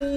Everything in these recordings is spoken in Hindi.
एक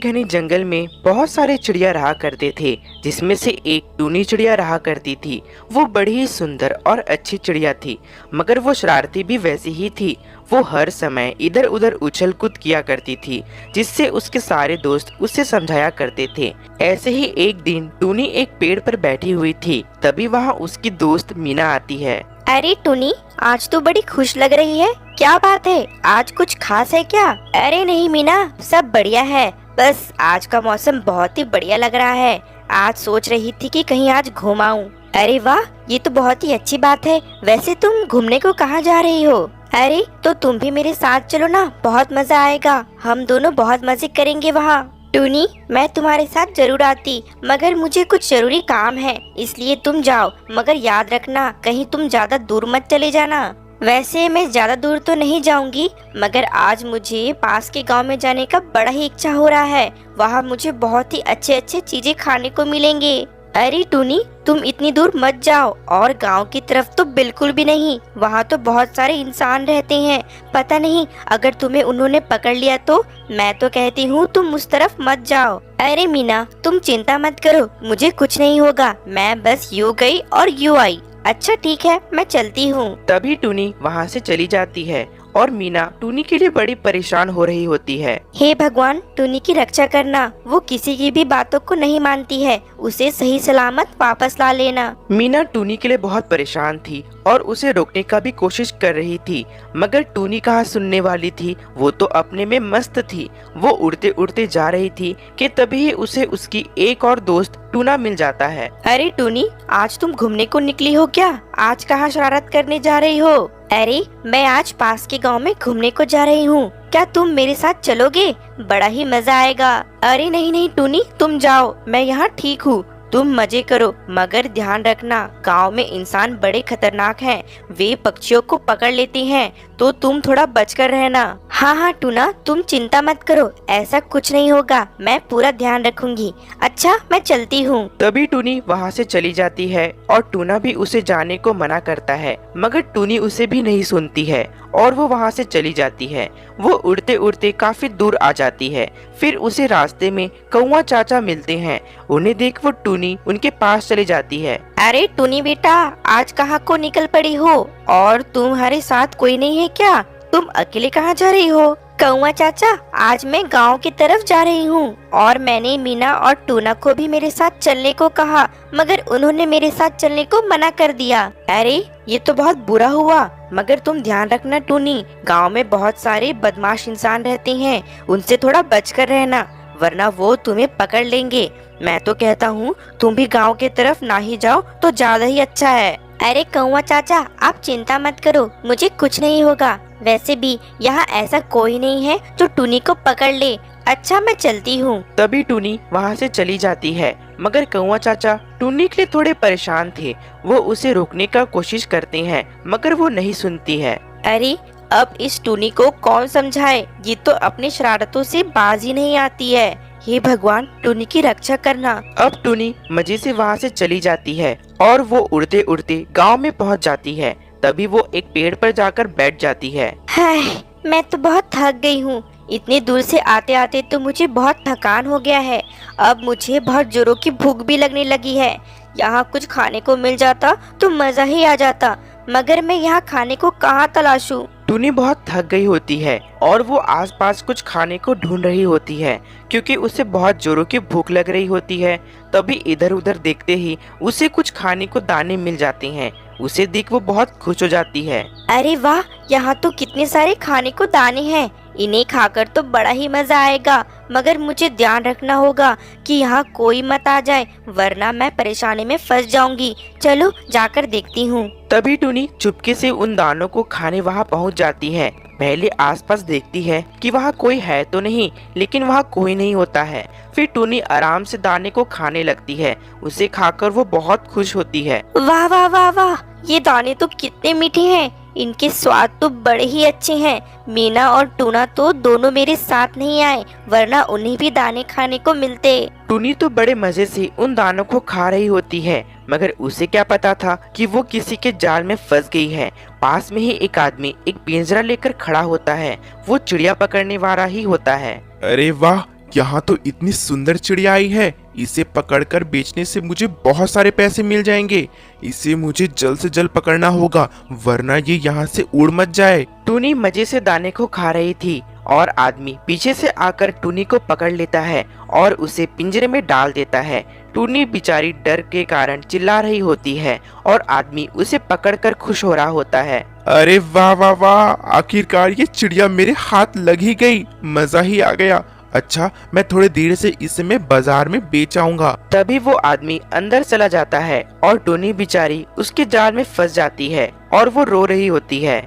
घने जंगल में बहुत सारे चिड़िया रहा करते थे, जिसमें से एक टूनी चिड़िया रहा करती थी। वो बड़ी ही सुंदर और अच्छी चिड़िया थी, मगर वो शरारती भी वैसी ही थी। वो हर समय इधर उधर उछल कूद किया करती थी, जिससे उसके सारे दोस्त उसे समझाया करते थे। ऐसे ही एक दिन टूनी एक पेड़ पर बैठी हुई थी, तभी वहाँ उसकी दोस्त मीना आती है। अरे टूनी, आज तो बड़ी खुश लग रही है। क्या बात है, आज कुछ खास है क्या? अरे नहीं मीना, सब बढ़िया है। बस आज का मौसम बहुत ही बढ़िया लग रहा है। आज सोच रही थी कि कहीं आज घूम आऊं। अरे वाह, ये तो बहुत ही अच्छी बात है। वैसे तुम घूमने को कहाँ जा रही हो? अरे तो तुम भी मेरे साथ चलो ना, बहुत मजा आएगा। हम दोनों बहुत मजे करेंगे वहाँ। टूनी, मैं तुम्हारे साथ जरूर आती, मगर मुझे कुछ जरूरी काम है, इसलिए तुम जाओ। मगर याद रखना, कहीं तुम ज्यादा दूर मत चले जाना। वैसे मैं ज्यादा दूर तो नहीं जाऊंगी, मगर आज मुझे पास के गांव में जाने का बड़ा ही इच्छा हो रहा है। वहाँ मुझे बहुत ही अच्छे अच्छे चीजें खाने को मिलेंगे। अरे टूनी, तुम इतनी दूर मत जाओ, और गांव की तरफ तो बिल्कुल भी नहीं। वहाँ तो बहुत सारे इंसान रहते हैं, पता नहीं अगर तुम्हें उन्होंने पकड़ लिया तो। मैं तो कहती हूँ तुम उस तरफ मत जाओ। अरे मीना, तुम चिंता मत करो, मुझे कुछ नहीं होगा। मैं बस यूँ गई और यूँ आई। अच्छा ठीक है, मैं चलती हूँ। तभी टूनी वहाँ से चली जाती है और मीना टूनी के लिए बड़ी परेशान हो रही होती है। हे भगवान, टूनी की रक्षा करना। वो किसी की भी बातों को नहीं मानती है, उसे सही सलामत वापस ला लेना। मीना टूनी के लिए बहुत परेशान थी और उसे रोकने का भी कोशिश कर रही थी, मगर टूनी कहाँ सुनने वाली थी। वो तो अपने में मस्त थी। वो उड़ते उड़ते जा रही थी कि तभी उसे उसकी एक और दोस्त टूना मिल जाता है। अरे टूनी, आज तुम घूमने को निकली हो क्या? आज कहाँ शरारत करने जा रही हो? अरे मैं आज पास के गांव में घूमने को जा रही हूँ, क्या तुम मेरे साथ चलोगे? बड़ा ही मजा आएगा। अरे नहीं नहीं टूनी, तुम जाओ, मैं यहाँ ठीक हूँ। तुम मजे करो, मगर ध्यान रखना, गांव में इंसान बड़े खतरनाक हैं। वे पक्षियों को पकड़ लेते हैं, तो तुम थोड़ा बचकर रहना। हाँ हाँ टूना, तुम चिंता मत करो, ऐसा कुछ नहीं होगा। मैं पूरा ध्यान रखूंगी। अच्छा, मैं चलती हूँ। तभी टूनी वहाँ से चली जाती है और टूना भी उसे जाने को मना करता है, मगर टूनी उसे भी नहीं सुनती है और वो वहाँ से चली जाती है। वो उड़ते उड़ते काफी दूर आ जाती है। फिर उसे रास्ते में कौवा चाचा मिलते हैं। उन्हें देख वो टूनी उनके पास चली जाती है। अरे टूनी बेटा, आज कहाँ को निकल पड़ी हो? और तुम्हारे साथ कोई नहीं है क्या? तुम अकेले कहाँ जा रही हो? कौवा चाचा, आज मैं गांव की तरफ जा रही हूँ, और मैंने मीना और टूना को भी मेरे साथ चलने को कहा, मगर उन्होंने मेरे साथ चलने को मना कर दिया। अरे ये तो बहुत बुरा हुआ, मगर तुम ध्यान रखना टूनी, गांव में बहुत सारे बदमाश इंसान रहते हैं, उनसे थोड़ा बचकर रहना, वरना वो तुम्हें पकड़ लेंगे। मैं तो कहता हूँ तुम भी गांव के तरफ ना ही जाओ तो ज्यादा ही अच्छा है। अरे कौवा चाचा, आप चिंता मत करो, मुझे कुछ नहीं होगा। वैसे भी यहाँ ऐसा कोई नहीं है जो टूनी को पकड़ ले। अच्छा, मैं चलती हूँ। तभी टूनी वहाँ से चली जाती है, मगर कौवा चाचा टूनी के लिए थोड़े परेशान थे। वो उसे रोकने का कोशिश करते हैं, मगर वो नहीं सुनती है। अरे अब इस टूनी को कौन समझाए, ये तो अपनी शरारतों से बाज ही नहीं आती है। हे भगवान, टूनी की रक्षा करना। अब टूनी मजे से वहाँ से चली जाती है और वो उड़ते उड़ते गांव में पहुँच जाती है। तभी वो एक पेड़ पर जाकर बैठ जाती है। हाय, मैं तो बहुत थक गई हूँ। इतनी दूर से आते आते तो मुझे बहुत थकान हो गया है। अब मुझे बहुत जोरों की भूख भी लगने लगी है। यहाँ कुछ खाने को मिल जाता तो मजा ही आ जाता, मगर मैं यहाँ खाने को कहाँ तलाशूं? टूनी बहुत थक गई होती है और वो आसपास कुछ खाने को ढूंढ रही होती है, क्योंकि उसे बहुत जोरों की भूख लग रही होती है। तभी इधर उधर देखते ही उसे कुछ खाने को दाने मिल जाते हैं। उसे देख वो बहुत खुश हो जाती है। अरे वाह, यहाँ तो कितने सारे खाने को दाने हैं, इन्हें खाकर तो बड़ा ही मजा आएगा। मगर मुझे ध्यान रखना होगा कि यहाँ कोई मत आ जाए, वरना मैं परेशानी में फंस जाऊंगी। चलो जाकर देखती हूँ। तभी टूनी चुपके से उन दानों को खाने वहाँ पहुँच जाती है। पहले आसपास देखती है कि वहाँ कोई है तो नहीं, लेकिन वहाँ कोई नहीं होता है। फिर टूनी आराम से दाने को खाने लगती है। उसे खाकर वो बहुत खुश होती है। वाह वाह वाह वाह, ये दाने तो कितने मीठे हैं, इनके स्वाद तो बड़े ही अच्छे हैं। मीना और टूना तो दोनों मेरे साथ नहीं आए, वरना उन्हें भी दाने खाने को मिलते। टूनी तो बड़े मजे से उन दानों को खा रही होती है, मगर उसे क्या पता था कि वो किसी के जाल में फंस गई है। पास में ही एक आदमी एक पिंजरा लेकर खड़ा होता है। वो चिड़िया पकड़ने वाला ही होता है। अरे वाह, यहाँ तो इतनी सुंदर चिड़िया आई है। इसे पकड़कर बेचने से मुझे बहुत सारे पैसे मिल जाएंगे। इसे मुझे जल्द से जल्द पकड़ना होगा, वरना ये यहाँ से उड़ मत जाए। टूनी मजे से दाने को खा रही थी और आदमी पीछे से आकर टूनी को पकड़ लेता है और उसे पिंजरे में डाल देता है। टूनी बेचारी डर के कारण चिल्ला रही होती है और आदमी उसे पकड़कर खुश हो रहा होता है। अरे वाह वाह वाह, आखिरकार ये चिड़िया मेरे हाथ लग ही गई, मजा ही आ गया। अच्छा, मैं थोड़ी देर से इसे मैं बाजार में बेच आऊंगा। तभी वो आदमी अंदर चला जाता है और टूनी बेचारी उसके जाल में फंस जाती है और वो रो रही होती है।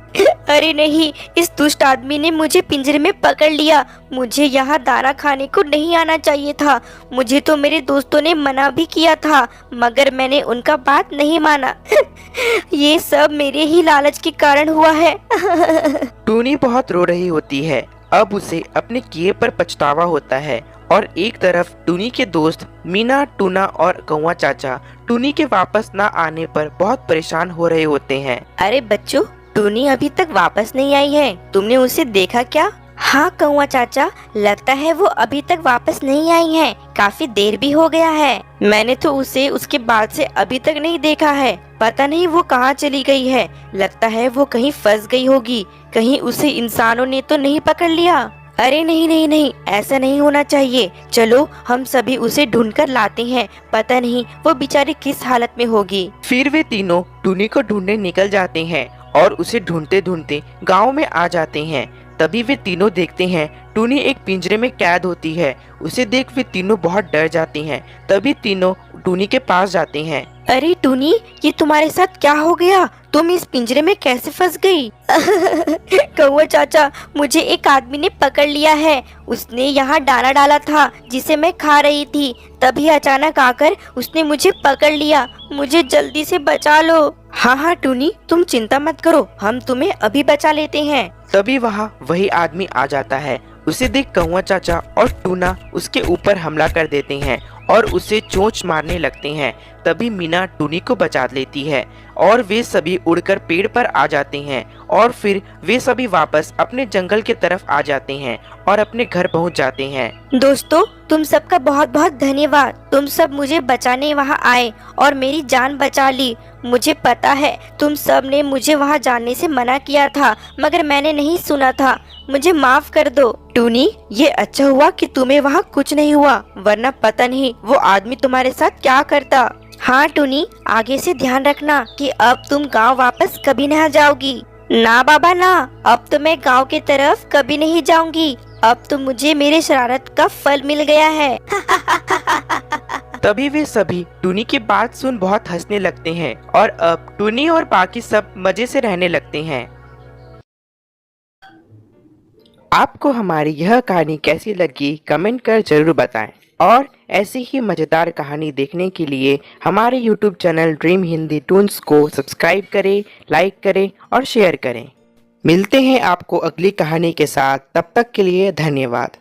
अरे नहीं, इस दुष्ट आदमी ने मुझे पिंजरे में पकड़ लिया। मुझे यहाँ दाना खाने को नहीं आना चाहिए था। मुझे तो मेरे दोस्तों ने मना भी किया था, मगर मैंने उनका बात नहीं माना। ये सब मेरे ही लालच के कारण हुआ है। टूनी बहुत रो रही होती है। अब उसे अपने किए पर पछतावा होता है और एक तरफ टूनी के दोस्त मीना, टूना और कौवा चाचा टूनी के वापस ना आने पर बहुत परेशान हो रहे होते हैं। अरे बच्चों, टूनी अभी तक वापस नहीं आई है। तुमने उसे देखा क्या? हाँ कौवा चाचा, लगता है वो अभी तक वापस नहीं आई है। काफी देर भी हो गया है। मैंने तो उसे उसके बाद से अभी तक नहीं देखा है। पता नहीं वो कहाँ चली गई है। लगता है वो कहीं फंस गई होगी। कहीं उसे इंसानों ने तो नहीं पकड़ लिया। अरे नहीं नहीं नहीं, ऐसा नहीं होना चाहिए। चलो हम सभी उसे ढूंढकर लाते हैं। पता नहीं वो बेचारी किस हालत में होगी। फिर वे तीनों टूनी को ढूंढने निकल जाते हैं और उसे ढूंढते ढूंढते गांव में आ जाते हैं। तभी वे तीनों देखते हैं टूनी एक पिंजरे में कैद होती है। उसे देख वे तीनों बहुत डर जाते हैं। तभी तीनों टूनी के पास जाते हैं। अरे टूनी, ये तुम्हारे साथ क्या हो गया? तुम इस पिंजरे में कैसे फंस गई? कौवा चाचा, मुझे एक आदमी ने पकड़ लिया है। उसने यहाँ दाना डाला था जिसे मैं खा रही थी। तभी अचानक आकर उसने मुझे पकड़ लिया। मुझे जल्दी से बचा लो। हाँ हाँ टूनी, तुम चिंता मत करो, हम तुम्हें अभी बचा लेते हैं। तभी वहाँ वही आदमी आ जाता है। उसे देख कौवा चाचा और टूना उसके ऊपर हमला कर देते हैं और उसे चोंच मारने लगते हैं। तभी मीना टूनी को बचा लेती है और वे सभी उड़कर पेड़ पर आ जाते हैं और फिर वे सभी वापस अपने जंगल की तरफ आ जाते हैं और अपने घर पहुंच जाते हैं। दोस्तों, तुम सबका बहुत बहुत धन्यवाद। तुम सब मुझे बचाने वहाँ आए और मेरी जान बचा ली। मुझे पता है तुम सब ने मुझे वहाँ जाने से मना किया था, मगर मैंने नहीं सुना था। मुझे माफ कर दो। टूनी, ये अच्छा हुआ कि तुम्हें वहाँ कुछ नहीं हुआ, वरना पता नहीं वो आदमी तुम्हारे साथ क्या करता। हाँ टूनी, आगे से ध्यान रखना कि अब तुम गांव वापस कभी न जाओगी। ना बाबा ना, अब तो मैं गांव की तरफ कभी नहीं जाऊंगी। अब तो मुझे मेरे शरारत का फल मिल गया है। तभी वे सभी टूनी की बात सुन बहुत हंसने लगते हैं और अब टूनी और बाकी सब मजे से रहने लगते हैं। आपको हमारी यह कहानी कैसी लगी कमेंट कर जरूर बताएं और ऐसी ही मज़ेदार कहानी देखने के लिए हमारे YouTube channel dream Hindi Toons को सब्सक्राइब करें, लाइक करें और शेयर करें। मिलते हैं आपको अगली कहानी के साथ, तब तक के लिए धन्यवाद।